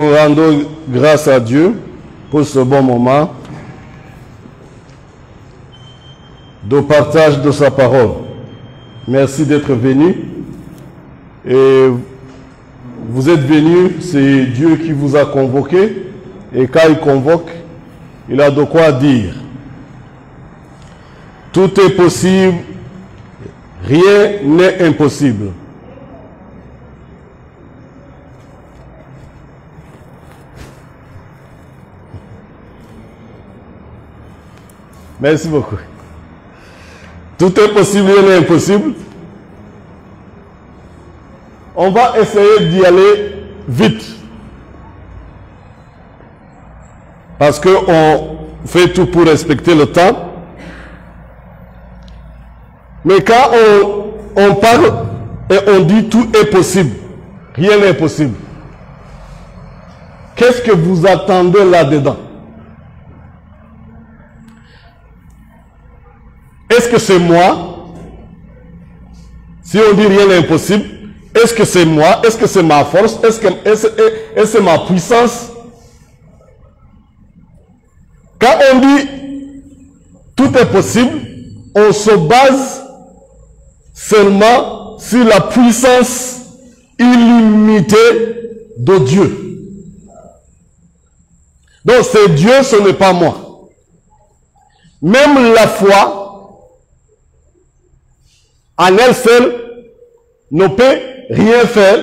Nous rendons grâce à Dieu pour ce bon moment de partage de sa parole. Merci d'être venus. Et vous êtes venus, c'est Dieu qui vous a convoqué. Et quand il convoque, il a de quoi dire. Tout est possible, rien n'est impossible. Merci beaucoup. Tout est possible, rien n'est impossible. On va essayer d'y aller vite. Parce qu'on fait tout pour respecter le temps. Mais quand on parle et on dit tout est possible, rien n'est possible. Qu'est-ce que vous attendez là-dedans? Est-ce que c'est moi? Si on dit rien n'est impossible, est-ce que c'est moi? Est-ce que c'est ma force? Est-ce que c'est ma puissance? Quand on dit tout est possible, on se base seulement sur la puissance illimitée de Dieu. Donc c'est Dieu, ce n'est pas moi. Même la foi, en elle seule, ne peut rien faire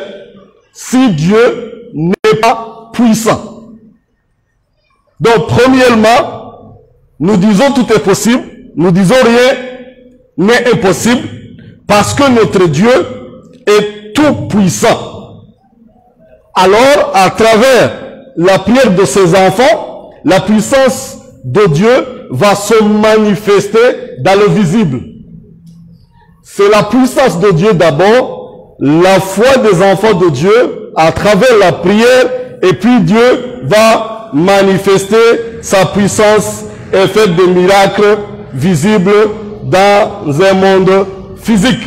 si Dieu n'est pas puissant. Donc, premièrement, nous disons tout est possible, nous disons rien n'est impossible, parce que notre Dieu est tout puissant. Alors, à travers la prière de ses enfants, la puissance de Dieu va se manifester dans le visible. C'est la puissance de Dieu d'abord, la foi des enfants de Dieu à travers la prière, et puis Dieu va manifester sa puissance et faire des miracles visibles dans un monde physique.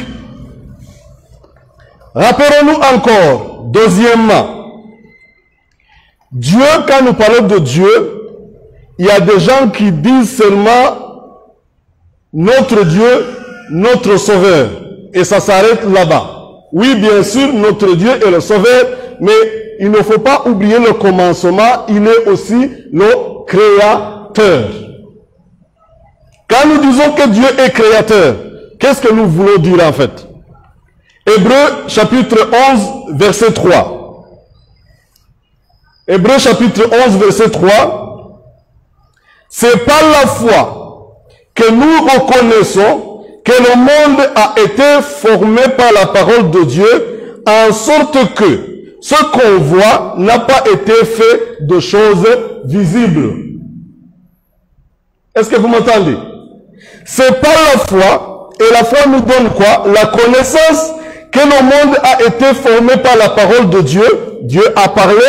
Rappelons-nous encore, deuxièmement, Dieu, quand nous parlons de Dieu, il y a des gens qui disent seulement notre Dieu, notre Sauveur. Et ça s'arrête là-bas. Oui, bien sûr, notre Dieu est le Sauveur, mais il ne faut pas oublier le commencement, il est aussi le Créateur. Quand nous disons que Dieu est Créateur, qu'est-ce que nous voulons dire en fait? Hébreux chapitre 11, verset 3. Hébreux chapitre 11, verset 3. C'est par la foi que nous reconnaissons que le monde a été formé par la parole de Dieu, en sorte que ce qu'on voit n'a pas été fait de choses visibles. Est-ce que vous m'entendez? C'est par la foi, et la foi nous donne quoi? La connaissance que le monde a été formé par la parole de Dieu. Dieu a parlé,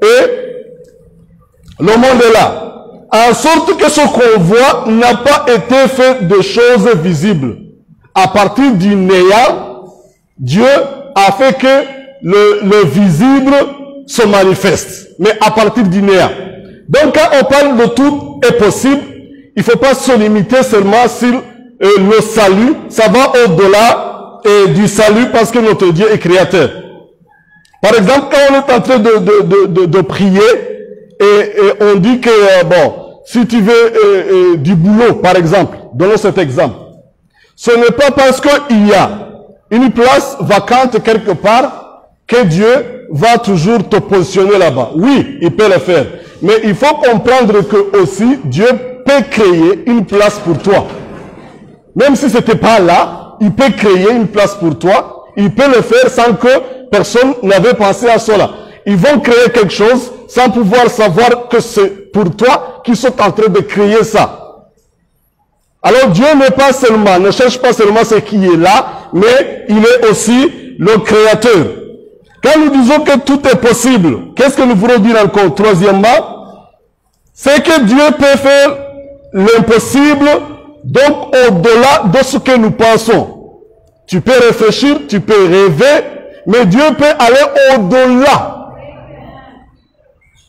et le monde est là. En sorte que ce qu'on voit n'a pas été fait de choses visibles. À partir du néant, Dieu a fait que le visible se manifeste. Mais à partir du néant. Donc quand on parle de tout est possible, il ne faut pas se limiter seulement sur le salut. Ça va au-delà du salut parce que notre Dieu est créateur. Par exemple, quand on est en train de prier et on dit que, bon, si tu veux du boulot, par exemple, donnons cet exemple. Ce n'est pas parce qu'il y a une place vacante quelque part que Dieu va toujours te positionner là-bas. Oui, il peut le faire. Mais il faut comprendre que aussi Dieu peut créer une place pour toi. Même si ce n'était pas là, il peut créer une place pour toi. Il peut le faire sans que personne n'avait pensé à cela. Ils vont créer quelque chose sans pouvoir savoir que c'est pour toi qu'ils sont en train de créer ça. Alors Dieu n'est pas seulement, ne cherche pas seulement ce qui est là, mais il est aussi le Créateur. Quand nous disons que tout est possible, qu'est-ce que nous voulons dire encore? Troisièmement, c'est que Dieu peut faire l'impossible, donc au-delà de ce que nous pensons. Tu peux réfléchir, tu peux rêver, mais Dieu peut aller au-delà.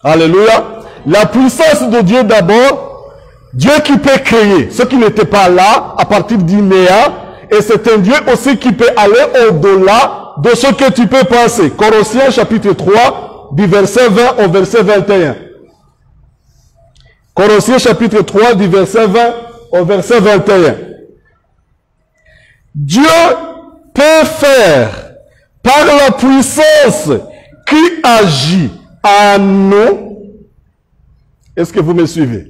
Alléluia. La puissance de Dieu d'abord, Dieu qui peut créer ce qui n'était pas là à partir du néant, et c'est un Dieu aussi qui peut aller au-delà de ce que tu peux penser. Colossiens chapitre 3, du verset 20 au verset 21. Colossiens chapitre 3, du verset 20 au verset 21. Dieu peut faire par la puissance qui agit en nous. Est-ce que vous me suivez?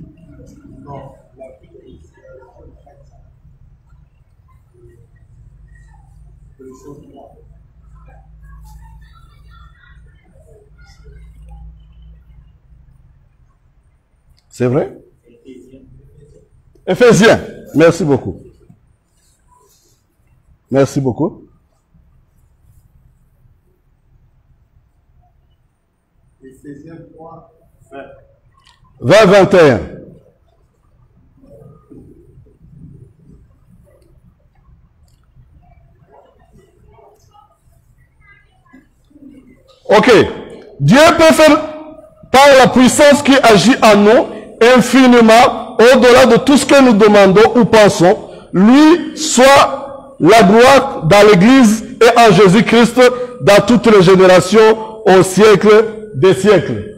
C'est vrai? Éphésiens. Merci beaucoup. Merci beaucoup. Éphésiens 3, 20, 21. Ok. Dieu peut faire par la puissance qui agit en nous infiniment au-delà de tout ce que nous demandons ou pensons. Lui soit la gloire dans l'Église et en Jésus-Christ dans toutes les générations au siècle des siècles.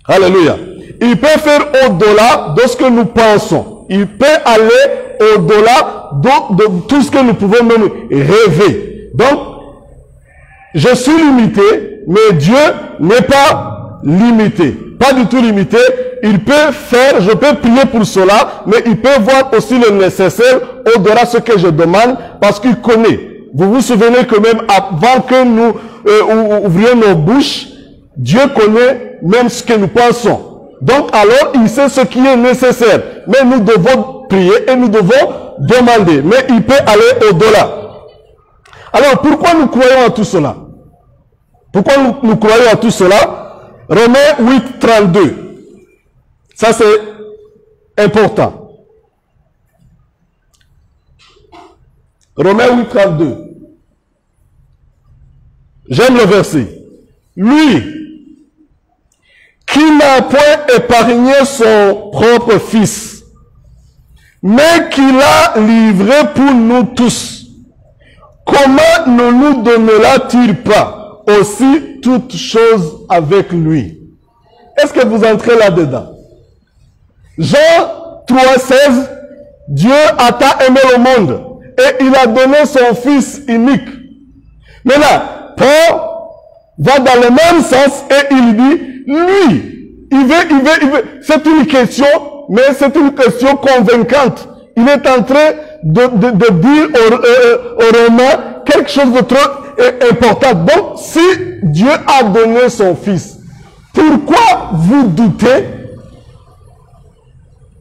Alléluia. Il peut faire au-delà de ce que nous pensons. Il peut aller au-delà de tout ce que nous pouvons même rêver. Donc, je suis limité, mais Dieu n'est pas limité. Pas du tout limité. Il peut faire, je peux prier pour cela, mais il peut voir aussi le nécessaire au-delà de ce que je demande, parce qu'il connaît. Vous vous souvenez que même avant que nous ouvrions nos bouches, Dieu connaît même ce que nous pensons. Donc alors, il sait ce qui est nécessaire. Mais nous devons prier et nous devons demander. Mais il peut aller au-delà. Alors, pourquoi nous croyons à tout cela? Pourquoi nous croyons à tout cela? Romains 8, 32. Ça, c'est important. Romains 8, 32. J'aime le verset. Lui, qui n'a point épargné son propre fils, mais qui l'a livré pour nous tous, comment ne nous donnera-t-il pas aussi toutes choses avec lui? Est-ce que vous entrez là-dedans? Jean 3, 16, Dieu a tant aimé le monde et il a donné son fils unique. Maintenant, Paul va dans le même sens et il dit, lui, il veut. C'est une question, mais c'est une question convaincante. Il est en train de dire aux Romains quelque chose de trop important. Donc, si Dieu a donné son fils, pourquoi vous doutez?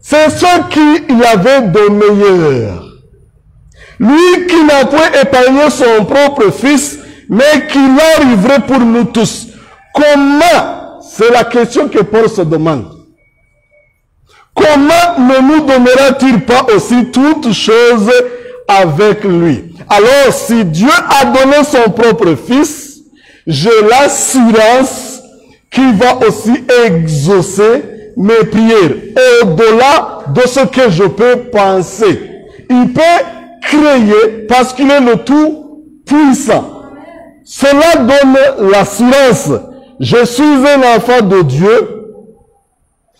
C'est ce qu'il avait de meilleur. Lui qui n'a point épargné son propre fils, mais qui l'a livré pour nous tous. Comment? C'est la question que Paul se demande. Comment ne nous donnera-t-il pas aussi toutes choses avec lui? Alors, si Dieu a donné son propre fils, j'ai l'assurance qu'il va aussi exaucer mes prières au-delà de ce que je peux penser. Il peut créer parce qu'il est le tout puissant. Cela donne l'assurance. Je suis un enfant de Dieu,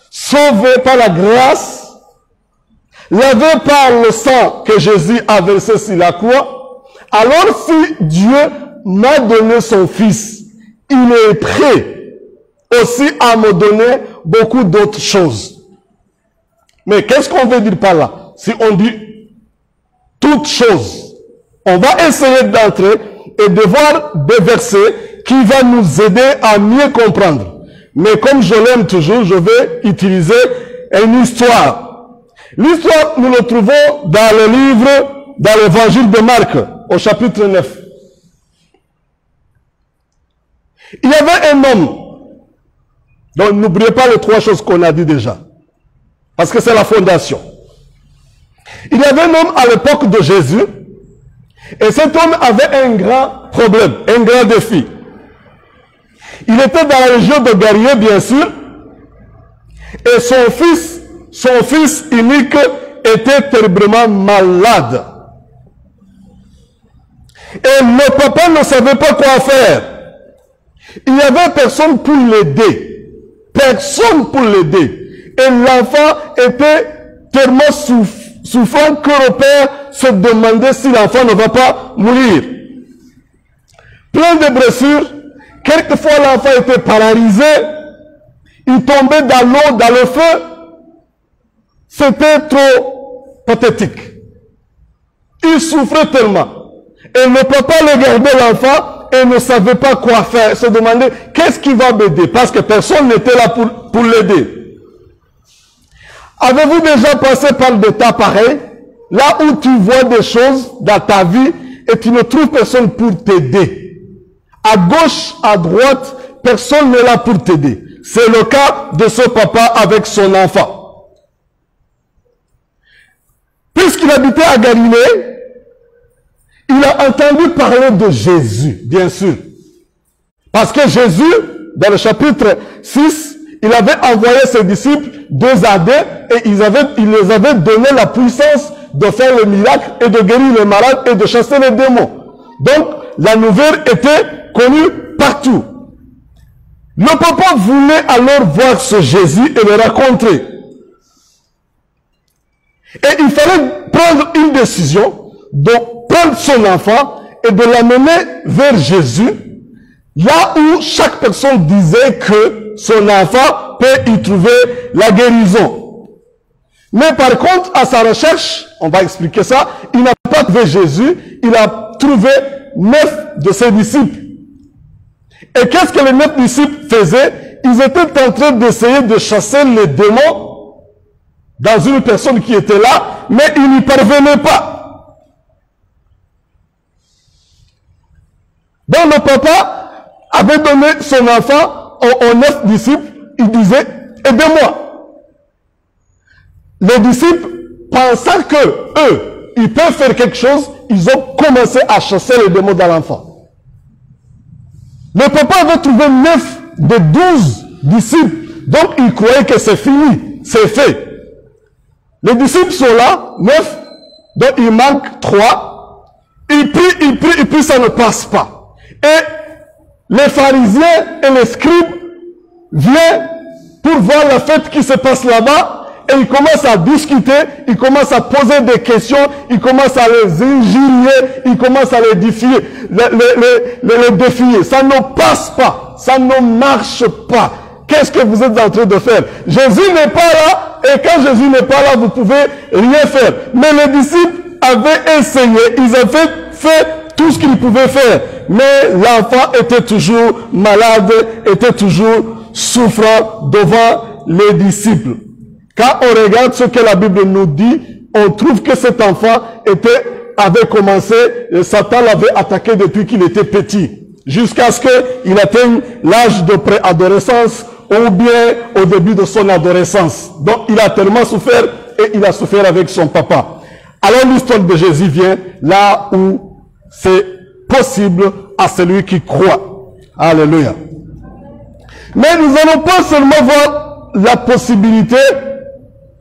sauvé par la grâce, lavé par le sang que Jésus a versé sur la croix. Alors si Dieu m'a donné son fils, il est prêt aussi à me donner beaucoup d'autres choses. Mais qu'est-ce qu'on veut dire par là? Si on dit toutes choses, on va essayer d'entrer et de voir des versets qui vont nous aider à mieux comprendre. Mais comme je l'aime toujours, je vais utiliser une histoire. L'histoire, nous le trouvons dans le livre, dans l'évangile de Marc, au chapitre 9. Il y avait un homme. Donc n'oubliez pas les trois choses qu'on a dit déjà. Parce que c'est la fondation. Il y avait un homme à l'époque de Jésus. Et cet homme avait un grand problème, un grand défi. Il était dans la région de Galilée, bien sûr, et son fils unique était terriblement malade. Et le papa ne savait pas quoi faire. Il n'y avait personne pour l'aider. Personne pour l'aider. Et l'enfant était tellement souffrant que le père se demandait si l'enfant ne va pas mourir. Plein de blessures. Quelquefois l'enfant était paralysé. Il tombait dans l'eau, dans le feu. C'était trop pathétique. Il souffrait tellement. Et le papa regardait l'enfant et ne savait pas quoi faire. Il se demandait, qu'est-ce qui va m'aider? Parce que personne n'était là pour l'aider. Avez-vous déjà passé par des tas pareils? Là où tu vois des choses dans ta vie et tu ne trouves personne pour t'aider. À gauche, à droite, personne n'est là pour t'aider. C'est le cas de ce papa avec son enfant. Puisqu'il habitait à Galilée, il a entendu parler de Jésus, bien sûr. Parce que Jésus, dans le chapitre 6, il avait envoyé ses disciples 2 à 2 et il les avait donné la puissance de faire le miracle et de guérir les malades et de chasser les démons. Donc, la nouvelle était connue partout. Le papa voulait alors voir ce Jésus et le rencontrer. Et il fallait prendre une décision de prendre son enfant et de l'amener vers Jésus, là où chaque personne disait que son enfant peut y trouver la guérison. Mais par contre, à sa recherche, on va expliquer ça, il n'a pas trouvé Jésus, il a trouvé 9 de ses disciples. Et qu'est-ce que les 9 disciples faisaient? Ils étaient en train d'essayer de chasser les démons dans une personne qui était là, mais ils n'y parvenaient pas. Donc le papa avait donné son enfant aux 9 disciples, il disait, aidez-moi. Les disciples, pensant que eux, ils peuvent faire quelque chose, ils ont commencé à chasser les démons dans l'enfant. Le papa avait trouvé 9 des 12 disciples, donc il croyait que c'est fini, c'est fait. Les disciples sont là, 9, donc il manque 3. Il prie, et puis ça ne passe pas. Et les pharisiens et les scribes viennent pour voir la fête qui se passe là-bas et ils commencent à discuter, ils commencent à poser des questions, ils commencent à les injurier, ils commencent à les défier, les défier. Ça ne passe pas, ça ne marche pas. Qu'est-ce que vous êtes en train de faire? Jésus n'est pas là et quand Jésus n'est pas là, vous pouvez rien faire. Mais les disciples avaient essayé, ils avaient fait tout ce qu'ils pouvaient faire. Mais l'enfant était toujours malade, était toujours souffrant devant les disciples. Quand on regarde ce que la Bible nous dit, on trouve que cet enfant avait commencé, Satan l'avait attaqué depuis qu'il était petit, jusqu'à ce qu'il atteigne l'âge de préadolescence ou bien au début de son adolescence. Donc il a tellement souffert et il a souffert avec son papa. Alors l'histoire de Jésus vient là où c'est possible à celui qui croit. Alléluia. Mais nous n'allons pas seulement voir la possibilité,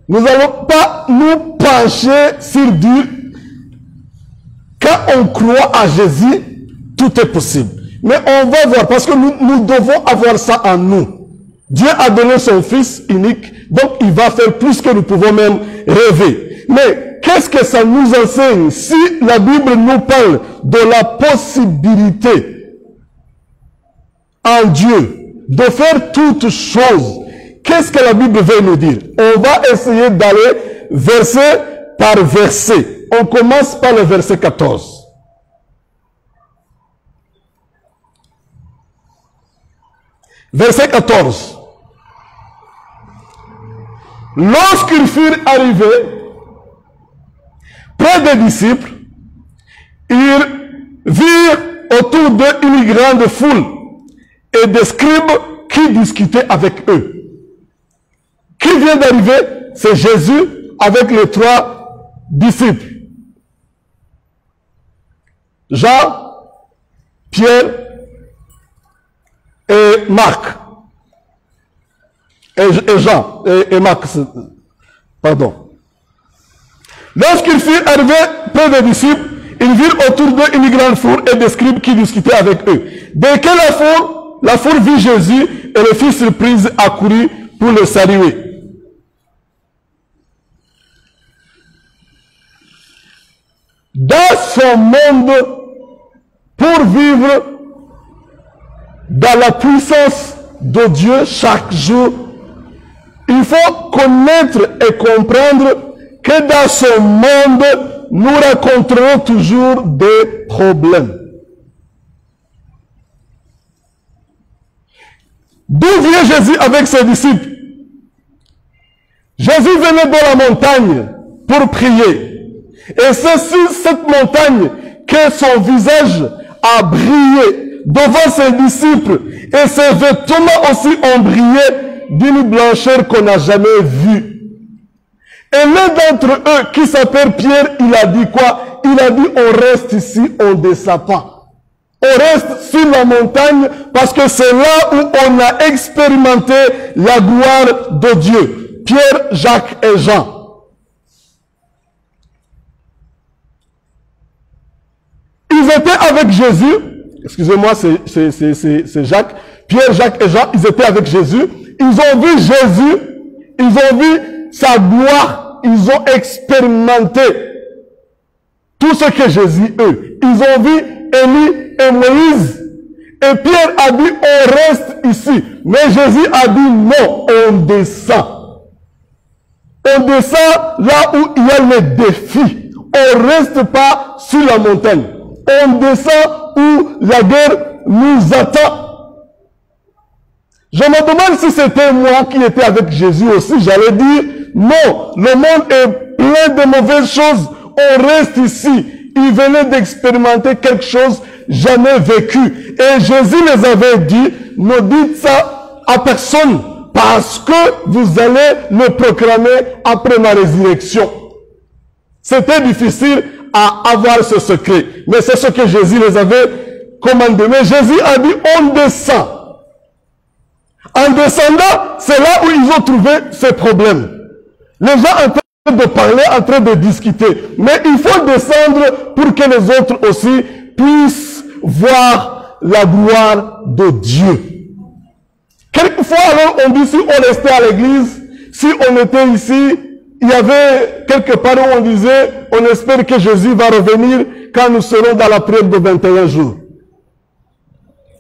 nous n'allons pas nous pencher sur Dieu. Quand on croit à Jésus, tout est possible. Mais on va voir, parce que nous devons avoir ça en nous. Dieu a donné son Fils unique, donc il va faire plus que nous pouvons même rêver. Mais qu'est-ce que ça nous enseigne? Si la Bible nous parle de la possibilité en Dieu de faire toutes choses, qu'est-ce que la Bible veut nous dire? On va essayer d'aller verset par verset. On commence par le verset 14. Verset 14. Lorsqu'ils furent arrivés près des disciples, ils virent autour d'eux une grande foule et des scribes qui discutaient avec eux. Qui vient d'arriver? C'est Jésus avec les 3 disciples. Jean, Pierre et Marc. Et Jean, et Marc, pardon. Lorsqu'ils furent arrivés près des disciples, ils virent autour d'eux une grande foule et des scribes qui discutaient avec eux. Dès que la foule vit Jésus, elle fut surprise, accourut pour le saluer. Dans son monde, pour vivre dans la puissance de Dieu chaque jour, il faut connaître et comprendre que dans ce monde, nous rencontrerons toujours des problèmes. D'où vient Jésus avec ses disciples? Jésus venait de la montagne pour prier. Et c'est sur cette montagne que son visage a brillé devant ses disciples. Et ses vêtements aussi ont brillé d'une blancheur qu'on n'a jamais vue. Et l'un d'entre eux, qui s'appelle Pierre, il a dit quoi? Il a dit, on reste ici, on ne descend pas. On reste sur la montagne parce que c'est là où on a expérimenté la gloire de Dieu. Pierre, Jacques et Jean. Ils étaient avec Jésus. Excusez-moi, c'est Jacques. Pierre, Jacques et Jean, ils étaient avec Jésus. Ils ont vu Jésus. Ils ont vu sa gloire. Ils ont expérimenté tout ce que Jésus eut. Ils ont vu Élie et Moïse. Et Pierre a dit, on reste ici. Mais Jésus a dit, non, on descend. On descend là où il y a les défis. On ne reste pas sur la montagne. On descend où la guerre nous attend. Je me demande si c'était moi qui étais avec Jésus aussi. J'allais dire, non, le monde est plein de mauvaises choses. On reste ici. Ils venaient d'expérimenter quelque chose jamais vécu. Et Jésus les avait dit, ne dites ça à personne, parce que vous allez le proclamer après ma résurrection. C'était difficile à avoir ce secret. Mais c'est ce que Jésus les avait commandé. Mais Jésus a dit, on descend. En descendant, c'est là où ils ont trouvé ces problèmes. Les gens en train de parler, en train de discuter. Mais il faut descendre pour que les autres aussi puissent voir la gloire de Dieu. Quelquefois, alors, on dit, si on restait à l'église, si on était ici, il y avait quelque part où on disait, on espère que Jésus va revenir quand nous serons dans la prière de 21 jours.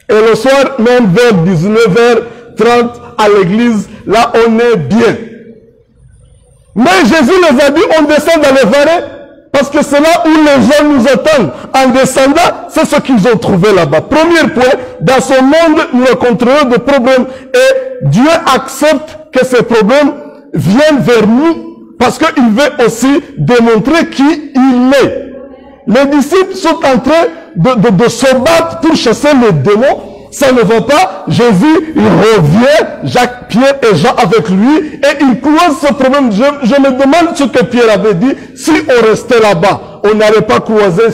Et le soir, même vers 19h30 à l'église, là on est bien. Mais Jésus les a dit, on descend dans les vallées, parce que c'est là où les gens nous attendent. En descendant, c'est ce qu'ils ont trouvé là-bas. Premier point, dans ce monde, nous rencontrerons des problèmes. Et Dieu accepte que ces problèmes viennent vers nous, parce qu'il veut aussi démontrer qui il est. Les disciples sont en train de se battre pour chasser les démons. Ça ne va pas. Jésus, il revient, Jacques, Pierre et Jean avec lui, et il croise ce problème. Je me demande ce que Pierre avait dit. Si on restait là-bas, on n'allait pas croiser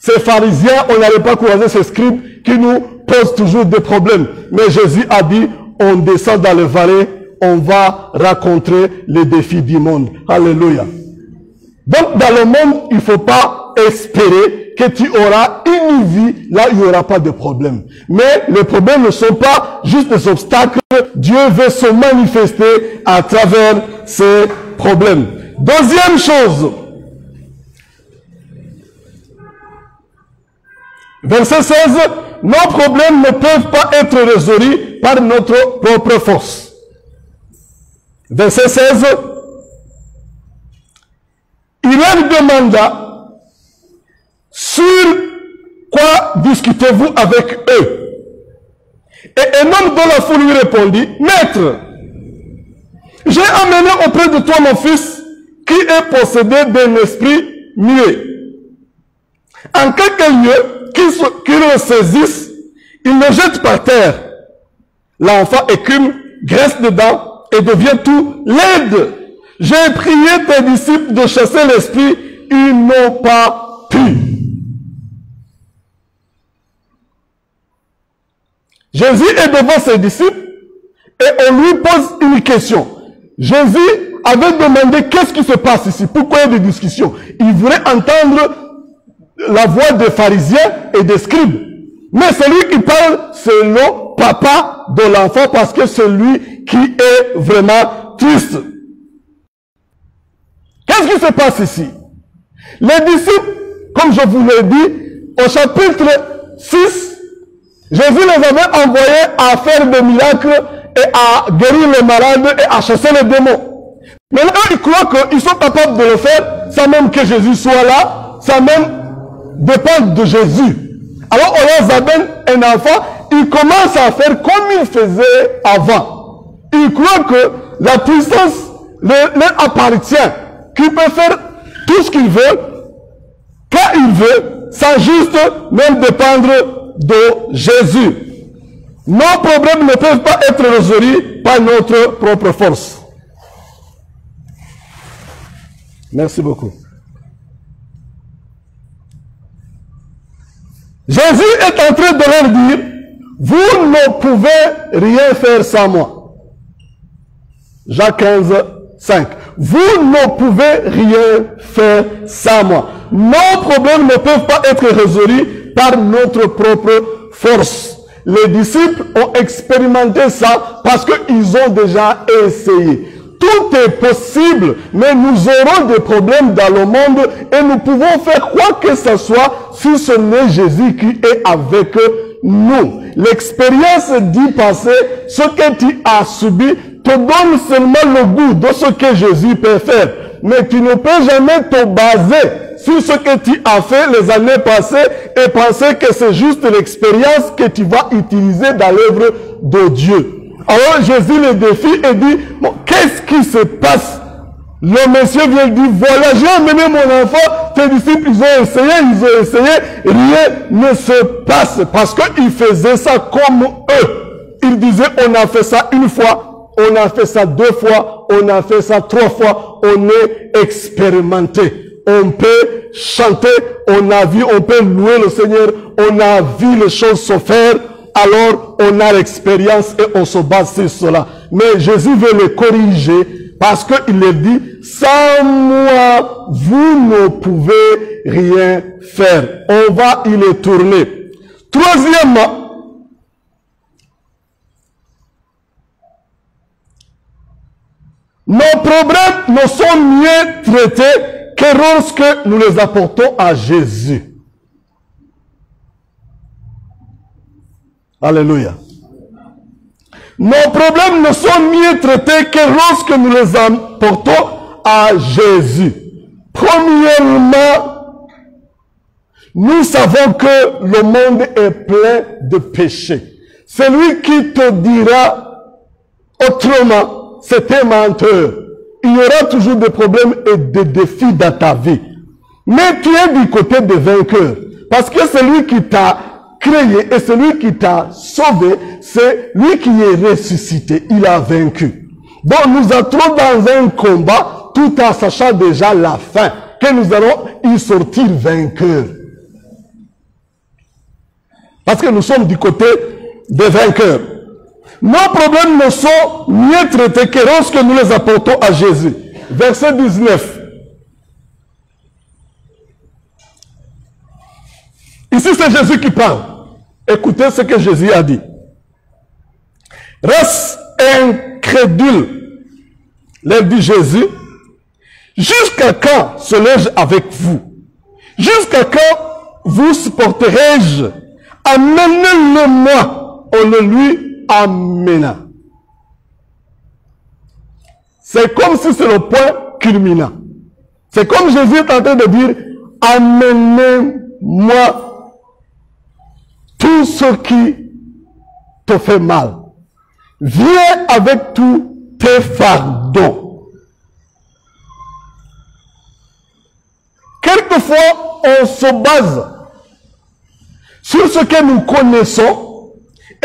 ces pharisiens, on n'allait pas croiser ces scribes qui nous posent toujours des problèmes. Mais Jésus a dit, on descend dans les vallées, on va rencontrer les défis du monde. Alléluia. Donc, dans le monde, il ne faut pas espérer que tu auras une vie là où il n'y aura pas de problème. Mais les problèmes ne sont pas juste des obstacles. Dieu veut se manifester à travers ces problèmes. Deuxième chose. Verset 16. Nos problèmes ne peuvent pas être résolus par notre propre force. Verset 16. Il leur demanda, sur quoi discutez-vous avec eux? Et un homme de la foule lui répondit, Maître, j'ai amené auprès de toi mon fils qui est possédé d'un esprit muet. En quelque lieu qu'il le saisisse, il le jette par terre. L'enfant écume, graisse dedans et devient tout laide. J'ai prié tes disciples de chasser l'esprit, ils n'ont pas pu. Jésus est devant ses disciples et on lui pose une question. Jésus avait demandé qu'est-ce qui se passe ici, pourquoi il y a des discussions. Il voulait entendre la voix des pharisiens et des scribes. Mais celui qui parle, c'est le papa de l'enfant parce que c'est lui qui est vraiment triste. Qu'est-ce qui se passe ici? Les disciples, comme je vous l'ai dit, au chapitre 6, Jésus les avait envoyés à faire des miracles et à guérir les malades et à chasser les démons. Maintenant, ils croient qu'ils sont capables de le faire sans même que Jésus soit là, sans même dépendre de Jésus. Alors, on leur amène un enfant, il commence à faire comme il faisait avant. Il croit que la puissance leur appartient, qu'il peut faire tout ce qu'il veut, quand il veut, sans juste même dépendre de Jésus. Nos problèmes ne peuvent pas être résolus par notre propre force. Merci beaucoup. Jésus est en train de leur dire, vous ne pouvez rien faire sans moi. Jacques 15, 5. Vous ne pouvez rien faire sans moi. Nos problèmes ne peuvent pas être résolus par notre propre force. Les disciples ont expérimenté ça parce qu'ils ont déjà essayé. Tout est possible, mais nous aurons des problèmes dans le monde et nous pouvons faire quoi que ce soit si ce n'est Jésus qui est avec nous. L'expérience du passé, ce que tu as subi, te donne seulement le goût de ce que Jésus peut faire. Mais tu ne peux jamais te baser sur ce que tu as fait les années passées et penser que c'est juste l'expérience que tu vas utiliser dans l'œuvre de Dieu. Alors Jésus le défie et dit, bon, qu'est-ce qui se passe? Le monsieur vient dire, voilà, j'ai amené mon enfant, tes disciples, ils ont essayé, rien ne se passe. Parce qu'ils faisaient ça comme eux. Ils disaient, on a fait ça une fois, on a fait ça 2 fois, on a fait ça 3 fois, on est expérimenté. On peut chanter, on a vu, on peut louer le Seigneur, on a vu les choses se faire, alors on a l'expérience et on se base sur cela. Mais Jésus veut le corriger parce qu'il leur dit, sans moi, vous ne pouvez rien faire. On va y le tourner. Troisièmement, nos problèmes ne sont mieux traités que lorsque nous les apportons à Jésus. Alléluia. Nos problèmes ne sont mieux traités que lorsque nous les apportons à Jésus. Premièrement, nous savons que le monde est plein de péchés. Celui qui te dira autrement, c'est un menteur. Il y aura toujours des problèmes et des défis dans ta vie. Mais tu es du côté des vainqueurs. Parce que celui qui t'a créé et celui qui t'a sauvé, c'est lui qui est ressuscité. Il a vaincu. Donc nous entrons dans un combat tout en sachant déjà la fin, que nous allons y sortir vainqueurs. Parce que nous sommes du côté des vainqueurs. Nos problèmes ne sont mieux traités que lorsque nous les apportons à Jésus. Verset 19. Ici, c'est Jésus qui parle. Écoutez ce que Jésus a dit. Reste incrédule, leur dit Jésus, jusqu'à quand serai-je avec vous? Jusqu'à quand vous supporterai-je? Amenez-le-moi, on le lui amena. C'est comme si c'est le point culminant. C'est comme Jésus est en train de dire, amenez-moi tout ce qui te fait mal. Viens avec tous tes fardeaux. Quelquefois, on se base sur ce que nous connaissons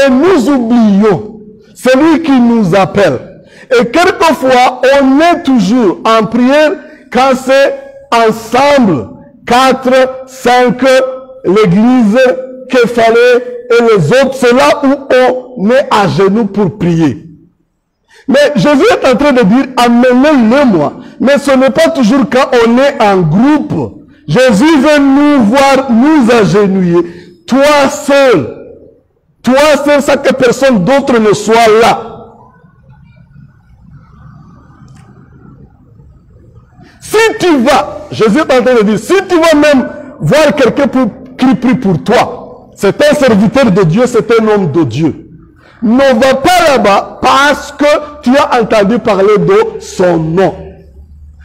et nous oublions celui qui nous appelle. Et quelquefois, on est toujours en prière quand c'est ensemble, 4, 5, l'église qu'il fallait et les autres, c'est là où on est à genoux pour prier. Mais Jésus est en train de dire, amenez-le-moi. Mais ce n'est pas toujours quand on est en groupe. Jésus veut nous voir, nous agenouiller. Toi seul, sans que personne d'autre ne soit là. Si tu vas, Jésus est en train de dire, si tu vas même voir quelqu'un qui prie pour toi, c'est un serviteur de Dieu, c'est un homme de Dieu. Ne va pas là-bas parce que tu as entendu parler de son nom.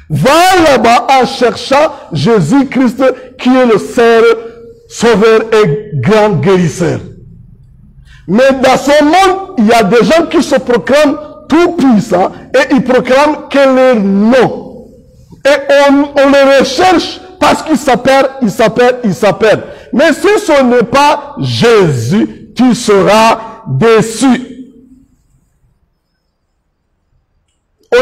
Va là-bas en cherchant Jésus-Christ qui est le seul sauveur et grand guérisseur. Mais dans ce monde, il y a des gens qui se proclament tout puissants et ils proclament que leur nom. Et on les recherche parce qu'ils s'appellent. Mais si ce n'est pas Jésus, tu seras déçu.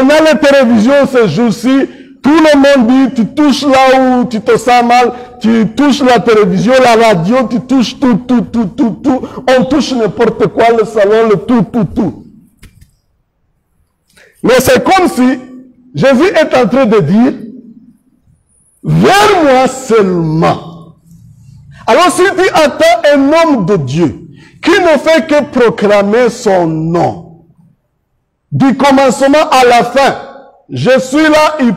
On a la télévision ces jours-ci, tout le monde dit, tu touches là où tu te sens mal, tu touches la télévision, la radio, tu touches tout. On touche n'importe quoi, le salon, le tout. Mais c'est comme si Jésus est en train de dire, vers moi seulement. Alors si tu attends un homme de Dieu, qui ne fait que proclamer son nom, du commencement à la fin, je suis là, il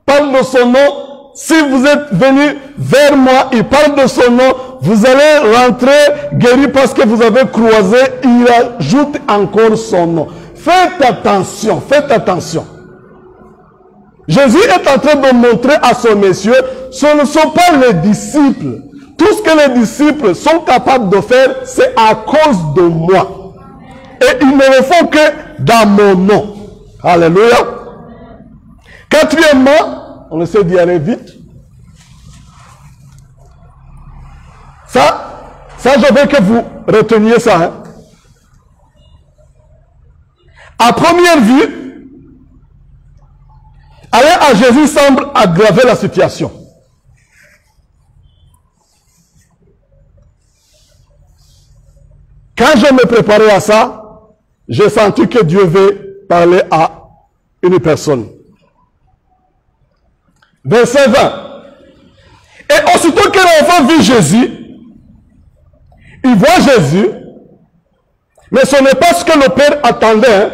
parle de son nom. Si vous êtes venu vers moi, il parle de son nom, vous allez rentrer guéri parce que vous avez croisé, il ajoute encore son nom. Faites attention. Jésus est en train de montrer à son messieurs, ce ne sont pas les disciples. Tout ce que les disciples sont capables de faire, c'est à cause de moi. Et ils ne le font que dans mon nom. Alléluia. Quatrièmement, on essaie d'y aller vite. Ça je veux que vous reteniez ça. Hein. À première vue, aller à Jésus semble aggraver la situation. Quand je me préparais à ça, j'ai senti que Dieu veut parler à une personne. Verset 20. Et aussitôt que l'enfant vit Jésus, il voit Jésus, mais ce n'est pas ce que le Père attendait. Hein.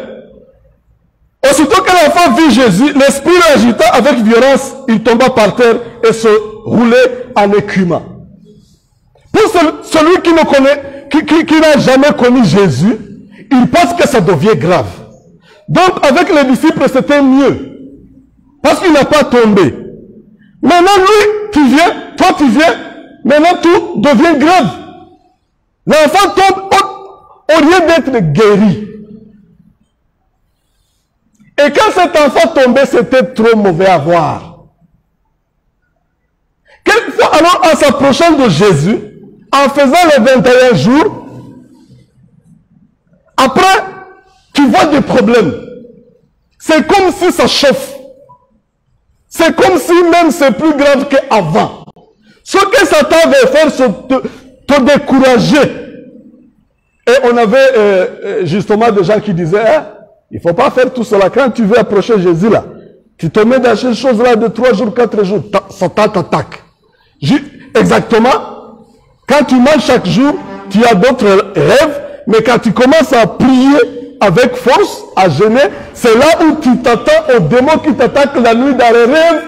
Aussitôt que l'enfant vit Jésus, l'esprit l'agita avec violence, il tomba par terre et se roulait en écumant. Pour celui qui ne connaît, qui n'a jamais connu Jésus, il pense que ça devient grave. Donc avec les disciples, c'était mieux. Parce qu'il n'a pas tombé. Maintenant, lui, tu viens, toi tu viens, maintenant tout devient grave. L'enfant tombe au lieu d'être guéri. Et quand cet enfant tombait, c'était trop mauvais à voir. Quelquefois, alors, en s'approchant de Jésus, en faisant les 21 jours, après, tu vois des problèmes. C'est comme si ça chauffe. C'est comme si même c'est plus grave qu'avant. Ce que Satan veut faire, c'est te décourager. Et on avait justement des gens qui disaient, hein, il ne faut pas faire tout cela. Quand tu veux approcher Jésus là, tu te mets dans ces choses-là de 3 jours, 4 jours, Satan t'attaque. Exactement. Quand tu manges chaque jour, tu as d'autres rêves, mais quand tu commences à prier avec force, à jeûner, c'est là où tu t'attends aux démons qui t'attaquent la nuit dans les rêves.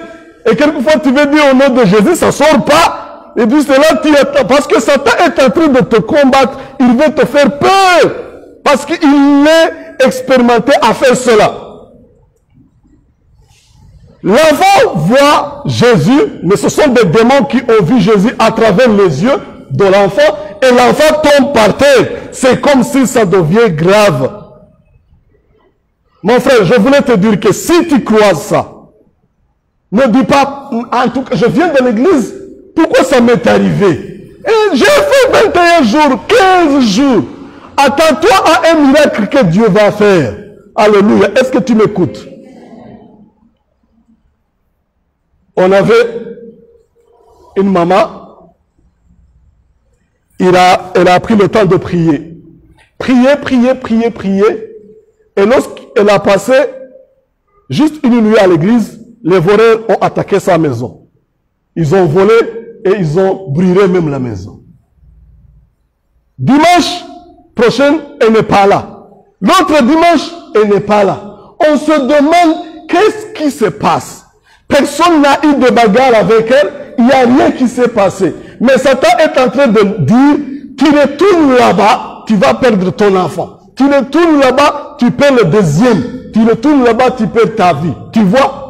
Et quelquefois tu veux dire au nom de Jésus, ça ne sort pas. Et puis c'est là que tu attends. Parce que Satan est en train de te combattre. Il veut te faire peur. Parce qu'il est expérimenté à faire cela. L'enfant voit Jésus, mais ce sont des démons qui ont vu Jésus à travers les yeux de l'enfant. Et l'enfant tombe par terre. C'est comme si ça devient grave. Mon frère, je voulais te dire que si tu croises ça, ne dis pas, en tout cas, je viens de l'église, pourquoi ça m'est arrivé? Et j'ai fait 21 jours, 15 jours. Attends-toi à un miracle que Dieu va faire. Alléluia. Est-ce que tu m'écoutes? On avait une maman elle a pris le temps de prier. Prier. Et lorsqu'elle a passé juste une nuit à l'église, les voleurs ont attaqué sa maison. Ils ont volé et ils ont brûlé même la maison. Dimanche prochain, elle n'est pas là. L'autre dimanche, elle n'est pas là. On se demande qu'est-ce qui se passe. Personne n'a eu de bagarre avec elle. Il n'y a rien qui s'est passé. Mais Satan est en train de dire, tu retournes là-bas, tu vas perdre ton enfant. Tu retournes là-bas, tu perds le deuxième. Tu retournes là-bas, tu perds ta vie. Tu vois?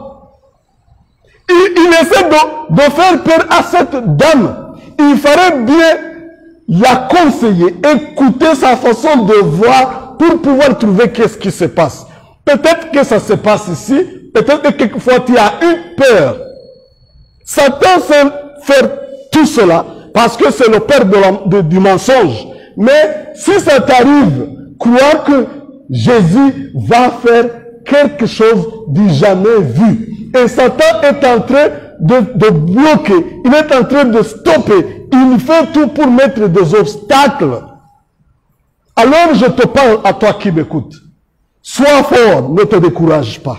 Il essaie de faire peur à cette dame. Il faudrait bien la conseiller, écouter sa façon de voir pour pouvoir trouver qu'est-ce qui se passe. Peut-être que ça se passe ici, peut-être que quelquefois tu as eu peur. Satan sait faire tout cela parce que c'est le père du mensonge. Mais si ça t'arrive, crois que Jésus va faire quelque chose du jamais vu. Et Satan est en train de bloquer, il est en train de stopper, il fait tout pour mettre des obstacles. Alors je te parle à toi qui m'écoutes. Sois fort, ne te décourage pas.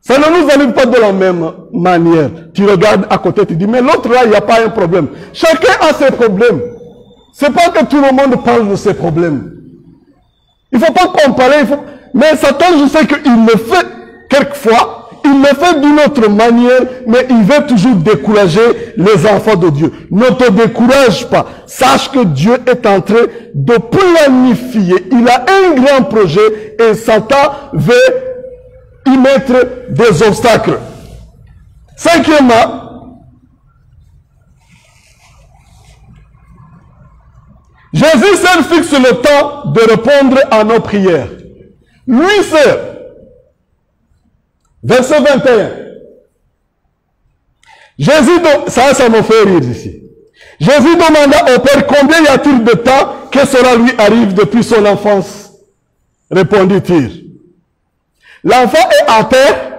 Ça ne nous arrive pas de la même manière. Tu regardes à côté, tu dis, mais l'autre là, il n'y a pas un problème. Chacun a ses problèmes. C'est pas que tout le monde parle de ses problèmes. Il ne faut pas comparer. Mais Satan, je sais qu'il le fait quelquefois. Il le fait d'une autre manière, mais il veut toujours décourager les enfants de Dieu. Ne te décourage pas. Sache que Dieu est en train de planifier. Il a un grand projet et Satan veut y mettre des obstacles. Cinquièmement, Jésus seul fixe le temps de répondre à nos prières. Lui seul. Verset 21. Jésus, ça me fait rire ici. Jésus demanda au Père, combien y a-t-il de temps que cela lui arrive depuis son enfance? Répondit-il. L'enfant est à terre,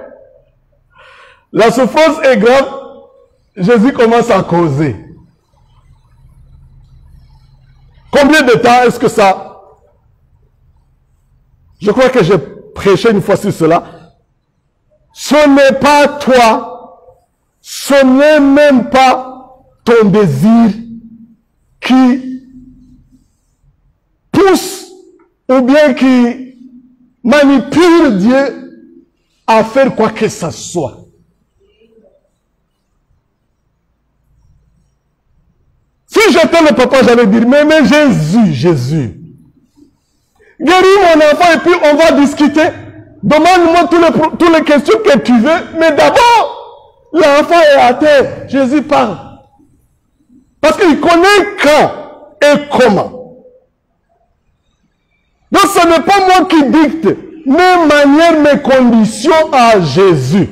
la souffrance est grave, Jésus commence à causer. Combien de temps est-ce que ça... Je crois que j'ai prêché une fois sur cela. Ce n'est pas toi, ce n'est même pas ton désir qui pousse ou bien qui manipule Dieu à faire quoi que ce soit. Si j'étais le papa, j'allais dire, mais Jésus, guéris mon enfant et puis on va discuter. Demande-moi toutes les questions que tu veux, mais d'abord, l'enfant est à terre. Jésus parle. Parce qu'il connaît quand et comment. Donc ce n'est pas moi qui dicte mes manières, mes conditions à Jésus.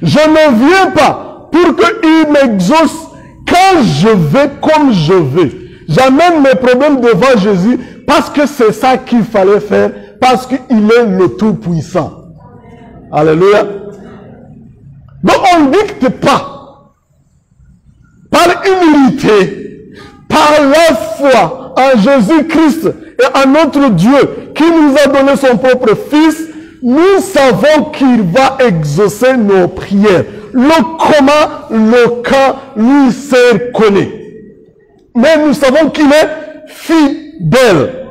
Je ne viens pas pour qu'il m'exauce quand je vais, comme je veux. J'amène mes problèmes devant Jésus parce que c'est ça qu'il fallait faire, parce qu'il est le Tout-Puissant. Alléluia. Donc on ne dicte pas. Par humilité, par la foi en Jésus-Christ et en notre Dieu qui nous a donné son propre Fils, nous savons qu'il va exaucer nos prières. Le comment, le quand, lui seul connaît. Mais nous savons qu'il est fidèle.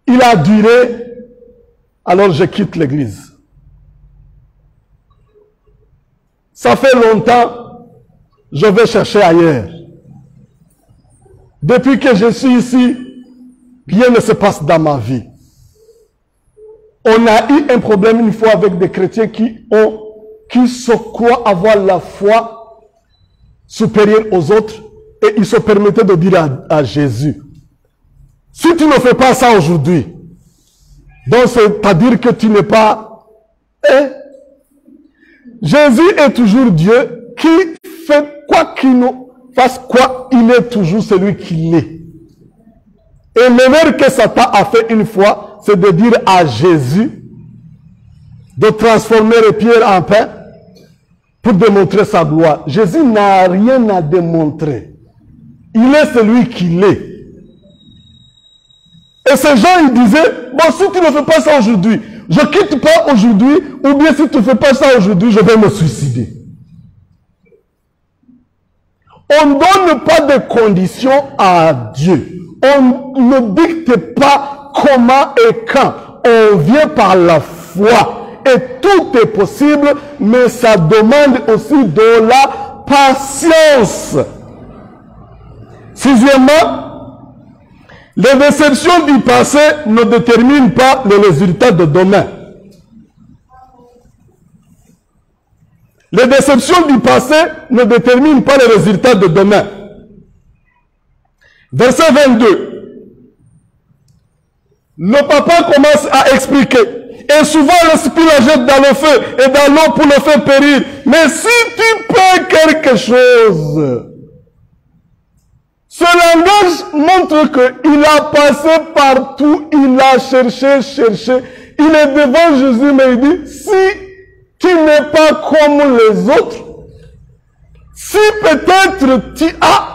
Il a duré, alors je quitte l'église. Ça fait longtemps, je vais chercher ailleurs. Depuis que je suis ici, rien ne se passe dans ma vie. On a eu un problème une fois avec des chrétiens qui se croient avoir la foi supérieure aux autres et ils se permettaient de dire à Jésus, si tu ne fais pas ça aujourd'hui, donc c'est-à-dire que tu n'es pas... Jésus est toujours Dieu qui fait quoi qu'il nous fasse quoi, il est toujours celui qu'il est. Et l'erreur que Satan a fait une fois, c'est de dire à Jésus, de transformer les pierres en pain pour démontrer sa gloire. Jésus n'a rien à démontrer. Il est celui qu'il est. Et ces gens, ils disaient, bon, si tu ne fais pas ça aujourd'hui, je ne quitte pas aujourd'hui, ou bien si tu ne fais pas ça aujourd'hui, je vais me suicider. On ne donne pas de conditions à Dieu. On ne dicte pas comment et quand. On vient par la foi. Et tout est possible, mais ça demande aussi de la patience. Sixièmement, les déceptions du passé ne déterminent pas les résultats de demain. Les déceptions du passé ne déterminent pas les résultats de demain. Verset 22. Le papa commence à expliquer. Et souvent l'esprit la jette dans le feu et dans l'eau pour le faire périr. Mais si tu peux quelque chose, ce langage montre qu'il a passé partout, il a cherché. Il est devant Jésus, mais il dit, si tu n'es pas comme les autres, si peut-être tu as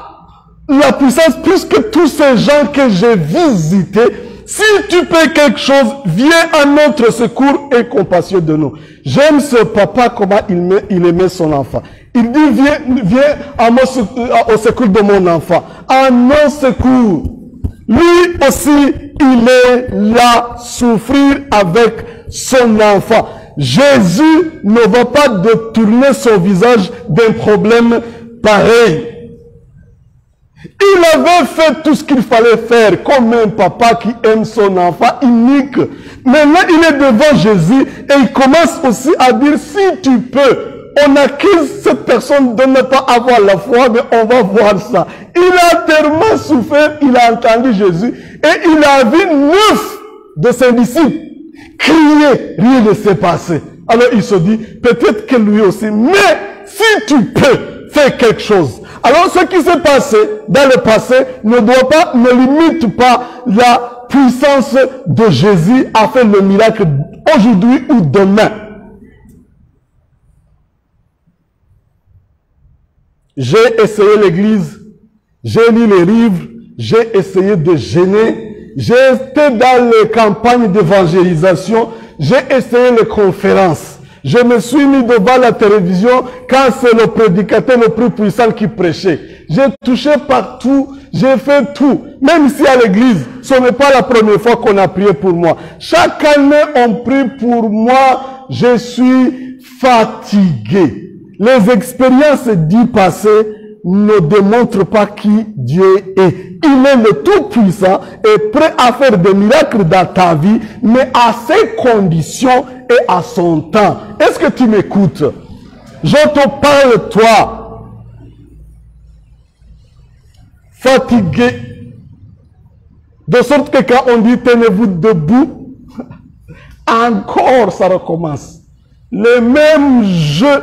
la puissance plus que tous ces gens que j'ai visités, si tu peux quelque chose, viens à notre secours et compassion de nous. J'aime ce papa, comment il aimait son enfant. Il dit, viens au secours de mon enfant. À nos secours. Lui aussi, il est là, souffrir avec son enfant. Jésus ne va pas détourner son visage d'un problème pareil. Il avait fait tout ce qu'il fallait faire, comme un papa qui aime son enfant unique. Maintenant, il est devant Jésus et il commence aussi à dire, si tu peux, on accuse cette personne de ne pas avoir la foi, mais on va voir ça. Il a tellement souffert, il a entendu Jésus et il a vu 9 de ses disciples crier, rien ne s'est passé. Alors il se dit, peut-être que lui aussi, mais si tu peux faire quelque chose. Alors ce qui s'est passé dans le passé ne limite pas la puissance de Jésus à faire le miracle aujourd'hui ou demain. J'ai essayé l'église, j'ai lu les livres, j'ai essayé de gêner, j'ai été dans les campagnes d'évangélisation, j'ai essayé les conférences. Je me suis mis devant la télévision quand c'est le prédicateur le plus puissant qui prêchait. J'ai touché partout, j'ai fait tout. Même ici à l'église, ce n'est pas la première fois qu'on a prié pour moi. Chaque année, on prie pour moi. Je suis fatigué. Les expériences du passé ne démontrent pas qui Dieu est. Il est le Tout-Puissant et prêt à faire des miracles dans ta vie, mais à ses conditions et à son temps. Est-ce que tu m'écoutes? Je te parle, toi, fatigué, de sorte que quand on dit tenez-vous debout, encore ça recommence. Le même jeu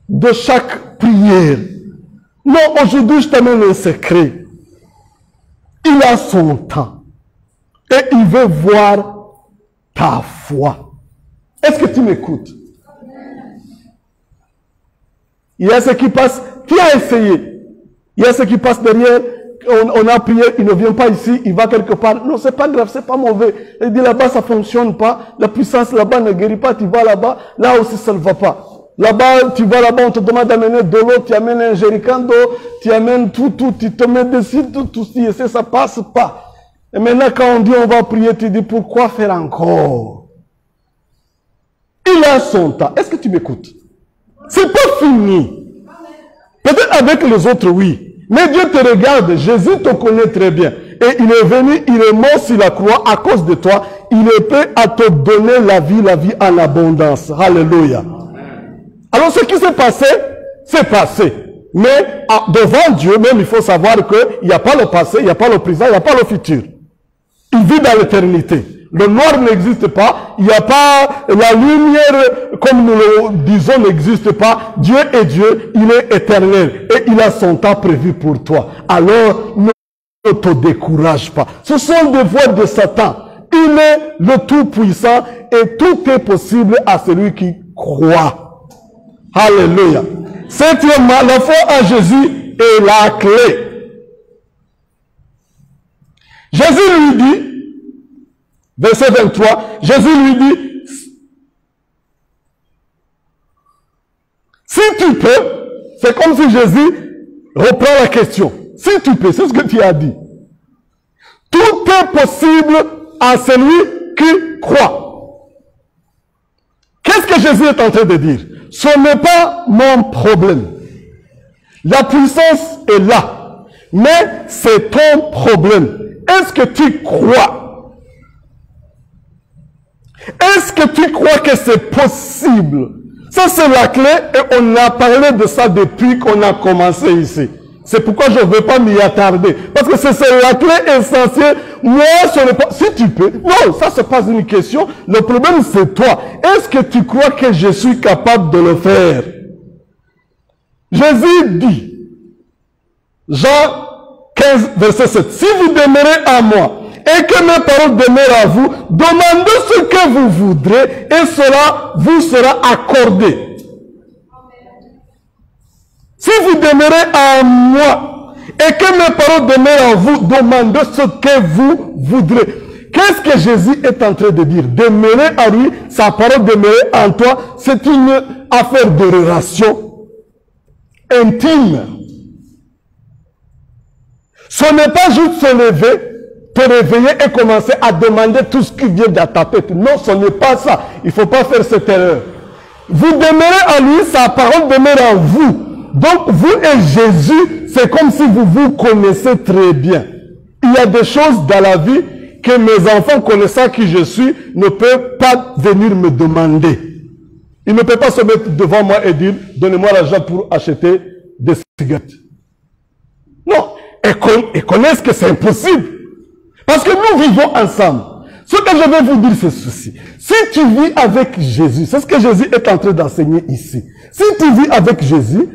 de chaque prière. Non, aujourd'hui je t'amène un secret. Il a son temps. Et il veut voir ta foi. Est-ce que tu m'écoutes? Il y a ce qui passe. Qui a essayé? Il y a ce qui passe derrière. On a prié, il ne vient pas ici, il va quelque part. Non, c'est pas grave, c'est pas mauvais. Il dit là-bas, ça fonctionne pas. La puissance là-bas ne guérit pas. Tu vas là-bas, là aussi, ça ne va pas. Là-bas, tu vas là-bas, on te demande d'amener de l'eau, tu amènes un jerrycan d'eau, tu amènes tout, tu te mets dessus, tout, et ça passe pas. Et maintenant, quand on dit on va prier, tu dis pourquoi faire encore? Il a son temps. Est-ce que tu m'écoutes? C'est pas fini. Peut-être avec les autres, oui. Mais Dieu te regarde, Jésus te connaît très bien. Et il est venu, il est mort sur la croix à cause de toi. Il est prêt à te donner la vie en abondance. Alléluia. Alors ce qui s'est passé, c'est passé. Mais devant Dieu, même il faut savoir qu'il n'y a pas le passé, il n'y a pas le présent, il n'y a pas le futur. Il vit dans l'éternité. Le noir n'existe pas, il n'y a pas la lumière, comme nous le disons, n'existe pas. Dieu est Dieu, il est éternel et il a son temps prévu pour toi. Alors, ne te décourage pas. Ce sont des voies de Satan. Il est le Tout-Puissant et tout est possible à celui qui croit. Alléluia. Septièmement, la foi en Jésus est la clé. Jésus lui dit, verset 23, Jésus lui dit, si tu peux, c'est comme si Jésus reprend la question. Si tu peux, c'est ce que tu as dit. Tout est possible à celui qui croit. Qu'est-ce que Jésus est en train de dire? Ce n'est pas mon problème. La puissance est là. Mais c'est ton problème. Est-ce que tu crois? Est-ce que tu crois que c'est possible? Ça, c'est la clé et on a parlé de ça depuis qu'on a commencé ici. C'est pourquoi je ne veux pas m'y attarder. Parce que c'est la clé essentielle. Moi, ce n'est pas... Si tu peux... Non, ça, c'est pas une question. Le problème, c'est toi. Est-ce que tu crois que je suis capable de le faire? Jésus dit, Jean 15, verset 7, si vous demeurez en moi et que mes paroles demeurent à vous, demandez ce que vous voudrez et cela vous sera accordé. Si vous demeurez en moi et que mes paroles demeurent en vous, demandez ce que vous voudrez. Qu'est-ce que Jésus est en train de dire? Demeurer en lui, sa parole demeurer en toi, c'est une affaire de relation intime. Ce n'est pas juste se lever, te réveiller et commencer à demander tout ce qui vient dans ta tête. Non, ce n'est pas ça. Il ne faut pas faire cette erreur. Vous demeurez en lui, sa parole demeure en vous. Donc, vous et Jésus, c'est comme si vous vous connaissez très bien. Il y a des choses dans la vie que mes enfants, connaissant qui je suis, ne peuvent pas venir me demander. Ils ne peuvent pas se mettre devant moi et dire, donnez-moi l'argent pour acheter des cigarettes. Non, ils connaissent que c'est impossible. Parce que nous vivons ensemble. Ce que je vais vous dire, c'est ceci. Si tu vis avec Jésus, c'est ce que Jésus est en train d'enseigner ici. Si tu vis avec Jésus,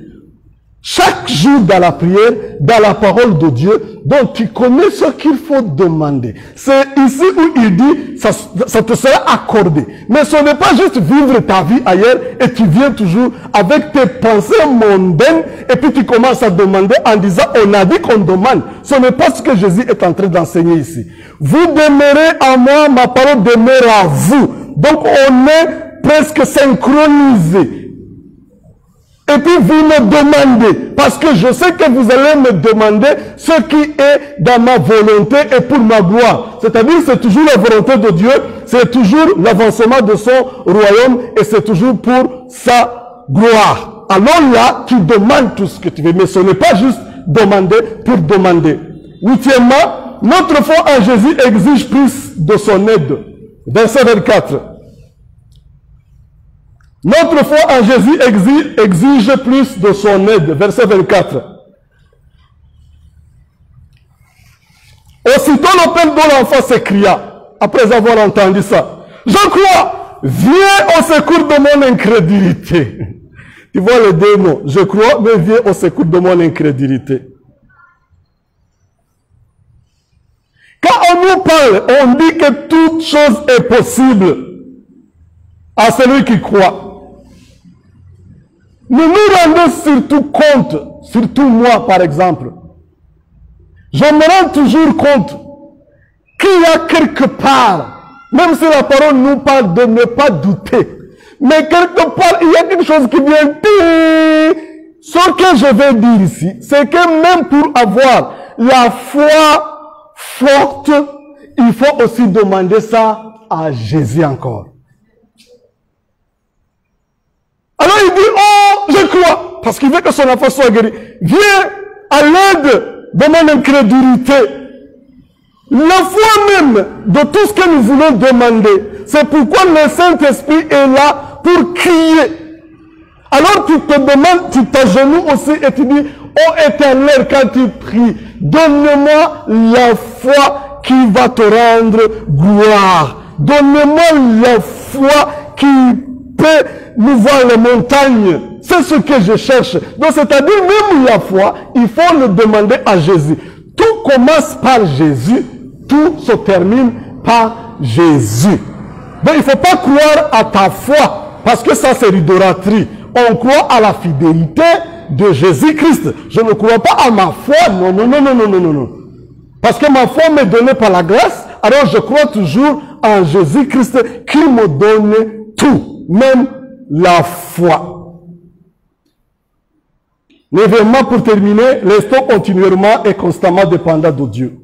chaque jour dans la prière, dans la parole de Dieu, donc tu connais ce qu'il faut demander. C'est ici où il dit, ça te sera accordé. Mais ce n'est pas juste vivre ta vie ailleurs et tu viens toujours avec tes pensées mondaines et puis tu commences à demander en disant, on a dit qu'on demande. Ce n'est pas ce que Jésus est en train d'enseigner ici. Vous demeurez en moi, ma parole demeure à vous. Donc on est presque synchronisés. Et puis vous me demandez, parce que je sais que vous allez me demander ce qui est dans ma volonté et pour ma gloire. C'est-à-dire c'est toujours la volonté de Dieu, c'est toujours l'avancement de son royaume et c'est toujours pour sa gloire. Alors là, tu demandes tout ce que tu veux, mais ce n'est pas juste demander pour demander. Huitièmement, notre foi en Jésus exige plus de son aide. Verset 24. Notre foi en Jésus exige plus de son aide. Verset 24. Aussitôt le père de l'enfant s'écria, après avoir entendu ça, je crois, viens au secours de mon incrédulité. Tu vois les deux mots, je crois, mais viens au secours de mon incrédulité. Quand on nous parle, on dit que toute chose est possible à celui qui croit. Nous nous rendons surtout compte, surtout moi par exemple, je me rends toujours compte qu'il y a quelque part, même si la parole nous parle de ne pas douter, mais quelque part il y a quelque chose qui vient dire. Ce que je vais dire ici, c'est que même pour avoir la foi forte, il faut aussi demander ça à Jésus encore. Alors il dit, oh, je crois, parce qu'il veut que son enfant soit guéri. Viens à l'aide de mon incrédulité. La foi même de tout ce que nous voulons demander. C'est pourquoi le Saint-Esprit est là pour crier. Alors tu te demandes, tu t'agenouilles aussi et tu dis, oh Éternel, quand tu pries, donne-moi la foi qui va te rendre gloire. Donne-moi la foi qui peut mouvoir les montagnes. C'est ce que je cherche. Donc, c'est-à-dire, même la foi, il faut le demander à Jésus. Tout commence par Jésus, tout se termine par Jésus. Donc il ne faut pas croire à ta foi, parce que ça c'est l'idolâtrie. On croit à la fidélité de Jésus-Christ. Je ne crois pas à ma foi. Non, non, non, non, non, non, non, non. Parce que ma foi m'est donnée par la grâce, alors je crois toujours en Jésus-Christ qui me donne tout, même la foi. L'événement, pour terminer, restons continuellement et constamment dépendants de Dieu.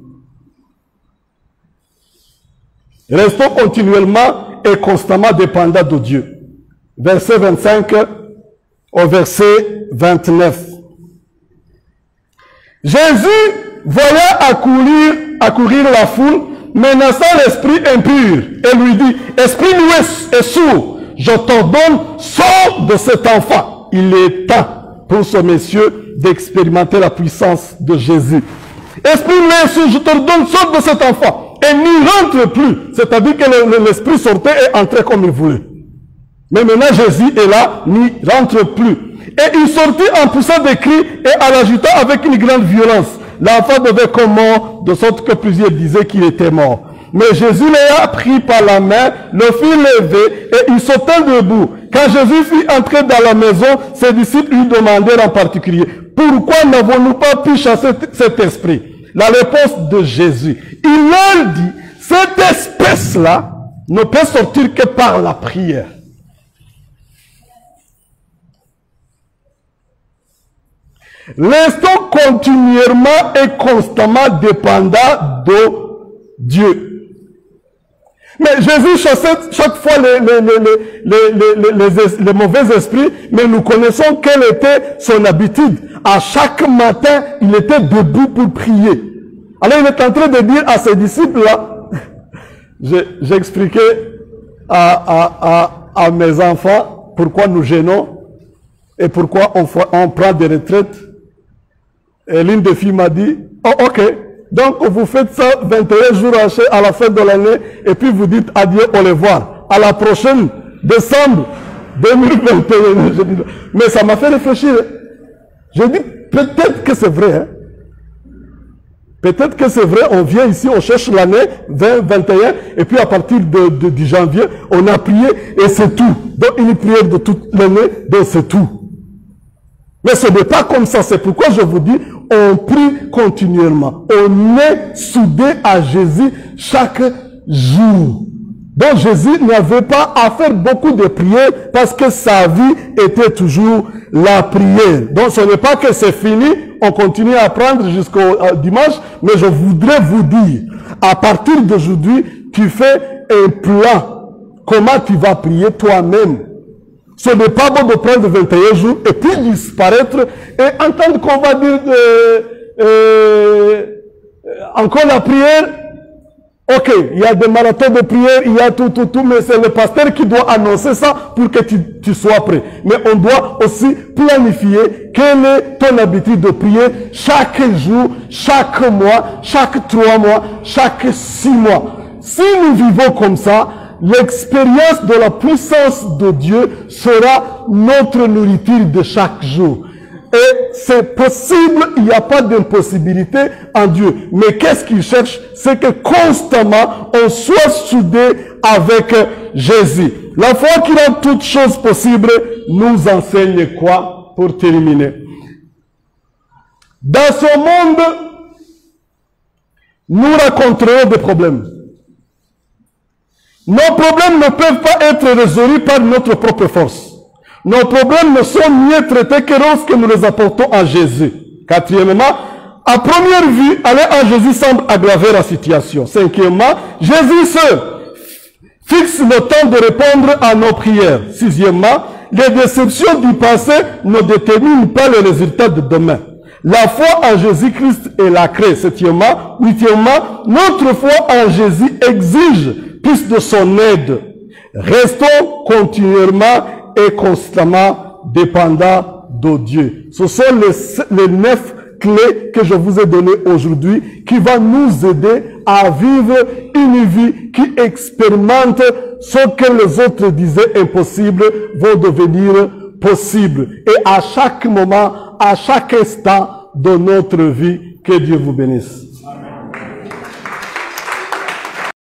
Restons continuellement et constamment dépendants de Dieu. Verset 25 au verset 29. Jésus, voyant accourir la foule, menaçant l'esprit impur, et lui dit, esprit muet et sourd, je t'ordonne, sors de cet enfant. Il est temps pour ce monsieur d'expérimenter la puissance de Jésus. Esprit muet et sourd, je t'ordonne, sors de cet enfant. Et n'y rentre plus. C'est-à-dire que l'esprit sortait et entrait comme il voulait. Mais maintenant Jésus est là, n'y rentre plus. Et il sortit en poussant des cris et en l'agitant avec une grande violence. L'enfant devait comme mort, de sorte que plusieurs disaient qu'il était mort. Mais Jésus l'a pris par la main, le fit lever et il sauta debout. Quand Jésus fut entré dans la maison, ses disciples lui demandèrent en particulier, pourquoi n'avons-nous pas pu chasser cet esprit? La réponse de Jésus, il leur dit, cette espèce-là ne peut sortir que par la prière. Restons continuellement et constamment dépendants de Dieu. Mais Jésus chassait chaque fois les mauvais esprits, mais nous connaissons quelle était son habitude. À chaque matin, il était debout pour prier. Alors il est en train de dire à ses disciples-là, j'expliquais à mes enfants pourquoi nous gênons et pourquoi on prend des retraites. Et l'une des filles m'a dit, oh ok, donc vous faites ça 21 jours à la fin de l'année et puis vous dites adieu, au revoir. À la prochaine, décembre 2021. Mais ça m'a fait réfléchir. J'ai dit, peut-être que c'est vrai. Hein? Peut-être que c'est vrai, on vient ici, on cherche l'année 2021 et puis à partir du janvier, on a prié et c'est tout. Donc une prière de toute l'année, donc c'est tout. Mais ce n'est pas comme ça, c'est pourquoi je vous dis, on prie continuellement. On est soudé à Jésus chaque jour. Donc Jésus n'avait pas à faire beaucoup de prières parce que sa vie était toujours la prière. Donc ce n'est pas que c'est fini, on continue à prendre jusqu'au dimanche, mais je voudrais vous dire, à partir d'aujourd'hui, tu fais un plan. Comment tu vas prier toi-même? Ce n'est pas bon de prendre 21 jours et puis disparaître et entendre qu'on va dire encore la prière. Ok, il y a des marathons de prière, il y a tout, mais c'est le pasteur qui doit annoncer ça pour que tu sois prêt. Mais on doit aussi planifier quelle est ton habitude de prier chaque jour, chaque mois, chaque 3 mois, chaque 6 mois. Si nous vivons comme ça, l'expérience de la puissance de Dieu sera notre nourriture de chaque jour. Et c'est possible, il n'y a pas d'impossibilité en Dieu. Mais qu'est-ce qu'il cherche? C'est que constamment, on soit soudé avec Jésus. La foi qui rend toutes choses possibles nous enseigne quoi? Pour terminer. Dans ce monde, nous rencontrerons des problèmes. Nos problèmes ne peuvent pas être résolus par notre propre force. Nos problèmes ne sont mieux traités que lorsque nous les apportons à Jésus. Quatrièmement, à première vue, aller à Jésus semble aggraver la situation. Cinquièmement, Jésus seul fixe le temps de répondre à nos prières. Sixièmement, les déceptions du passé ne déterminent pas le résultat de demain. La foi en Jésus-Christ est la clé. Septièmement, huitièmement, notre foi en Jésus exige plus de son aide. Restons continuellement et constamment dépendants de Dieu. Ce sont les 9 clés que je vous ai données aujourd'hui qui vont nous aider à vivre une vie qui expérimente ce que les autres disaient impossible vont devenir possible. Et à chaque moment, à chaque instant de notre vie, que Dieu vous bénisse.